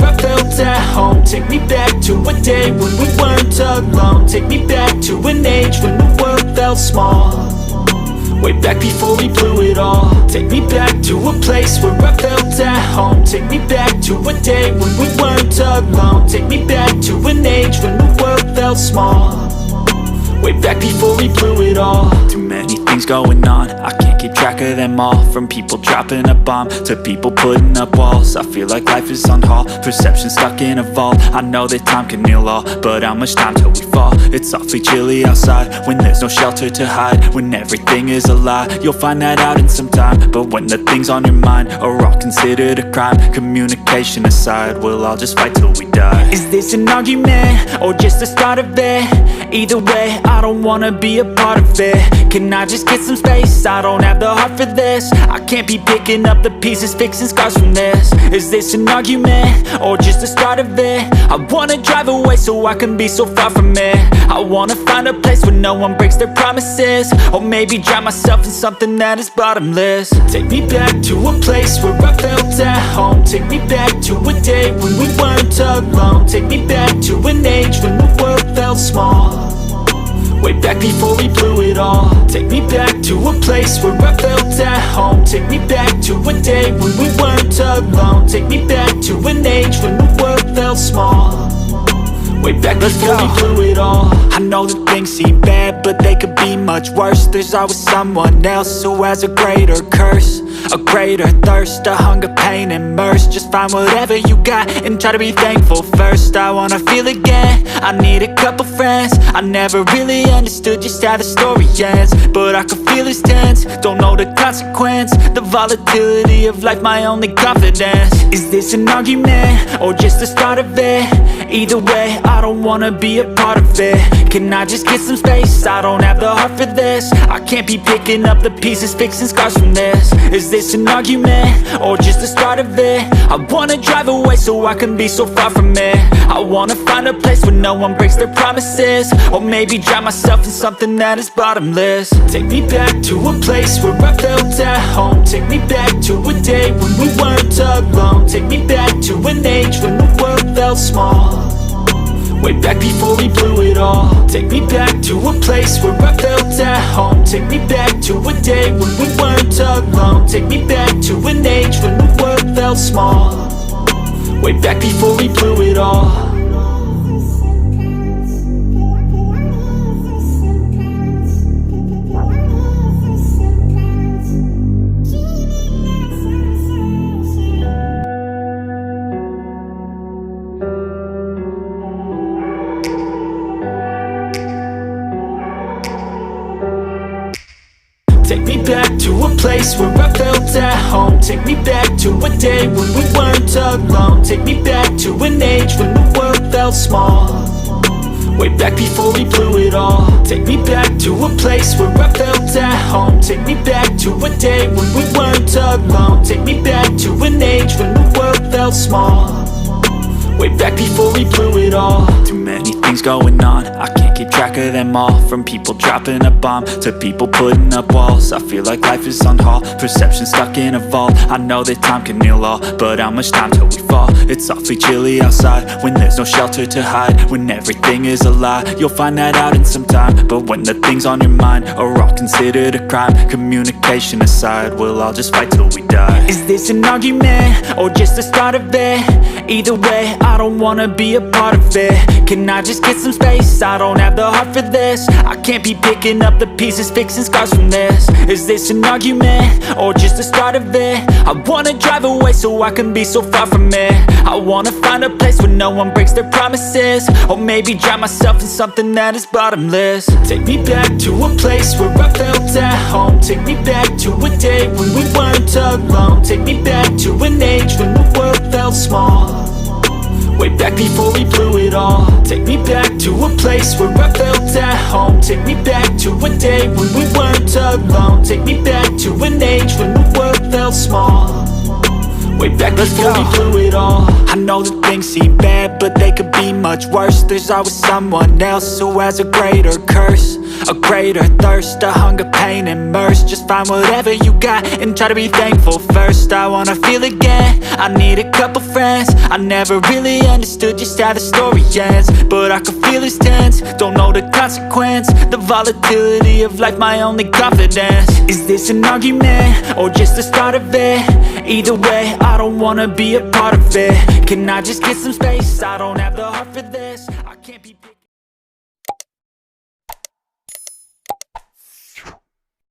I felt at home. Take me back to a day when we weren't alone. Take me back to an age when the world felt small. Way back before we blew it all. Take me back to a place where I felt at home. Take me back to a day when we weren't alone. Take me back to an age when the world felt small. Way back before we blew it all. Too many things going on, I can't keep track of them all. From people dropping a bomb to people putting up walls. I feel like life is on hold, perception stuck in a vault. I know that time can heal all, but how much time till we fall? It's awfully chilly outside when there's no shelter to hide. When everything is a lie, you'll find that out in some time. But when the things on your mind are all considered a crime, communication aside, we'll all just fight till we die. Is this an argument or just the start of it? Either way, I don't wanna be a part of it. Can I just get some space? I don't have the heart for this. I can't be picking up the pieces, fixing scars from this. Is this an argument or just the start of it? I wanna drive away so I can be so far from it. I wanna find a place where no one breaks their promises. Or maybe drown myself in something that is bottomless. Take me back to a place where I felt at home. Take me back to a day when we weren't alone. Take me back to an age when the world felt small. Way back before we blew it all. Take me back to a place where I felt at home. Take me back to a day when we weren't alone. Take me back to an age when the world felt small. Way back before we blew it all. I know that things seem bad, but they could be much worse. There's always someone else who has a greater curse, a greater thirst, a hunger, pain, and mercy. Just find whatever you got and try to be thankful first. I wanna feel again, I need a couple friends. I never really understood just how the story ends, but I can feel it's tense, don't know the consequence. The volatility of life, my only confidence. Is this an argument or just the start of it? Either way, I don't wanna be a part of it. Can I just get some space? I don't have the heart for this. I can't be picking up the pieces, fixing scars from this. Is this an argument or just the start of it? I wanna drive away so I can be so far from it. I wanna find a place where no one breaks their promises. Or maybe drown myself in something that is bottomless. Take me back to a place where I felt at home. Take me back to a day when we weren't alone. Take me back to an age when the world felt small. Way back before we blew it all. Take me back to a place where I felt at home. Take me back to a day when we weren't alone. Take me back to an age when the world felt small. Way back before we blew it all. Take me back to a place where I felt at home. Take me back to a day when we weren't alone. Take me back to an age when the world felt small. Way back before we blew it all. Take me back to a place where I felt at home. Take me back to a day when we weren't alone. Take me back to an age when the world felt small. Way back before we blew it all. Too many things going on, I can't keep track of them all. From people dropping a bomb to people putting up walls. I feel like life is on hold, perception stuck in a vault. I know that time can heal all, but how much time till we fall? It's awfully chilly outside when there's no shelter to hide. When everything is a lie, you'll find that out in some time. But when the things on your mind are all considered a crime, communication aside, we'll all just fight till we die. Is this an argument or just the start of it? Either way, I don't wanna be a part of it. Can I just get some space? I don't have the heart for this. I can't be picking up the pieces, fixing scars from this. Is this an argument or just the start of it? I wanna drive away so I can be so far from it. I wanna find a place where no one breaks their promises. Or maybe drown myself in something that is bottomless. Take me back to a place where I felt at home. Take me back to a day when we weren't alone. Take me back to an age when the world felt small. Way back before we blew it all. Take me back to a place where I felt at home. Take me back to a day when we weren't alone. Take me back to an age when the world felt small. Way back back before we blew it all. I know that things seem bad, but they could be much worse. There's always someone else who has a greater curse, a greater thirst, a hunger, pain, and mercy. Just find whatever you got and try to be thankful first. I wanna feel again, I need a couple friends. I never really understood just how the story ends, but I can feel it's tense, don't know the consequence. The volatility of life, my only confidence. Is this an argument, or just the start of it? Either way, I don't wanna be a part of it. Can I just get some space? I don't have the heart for this.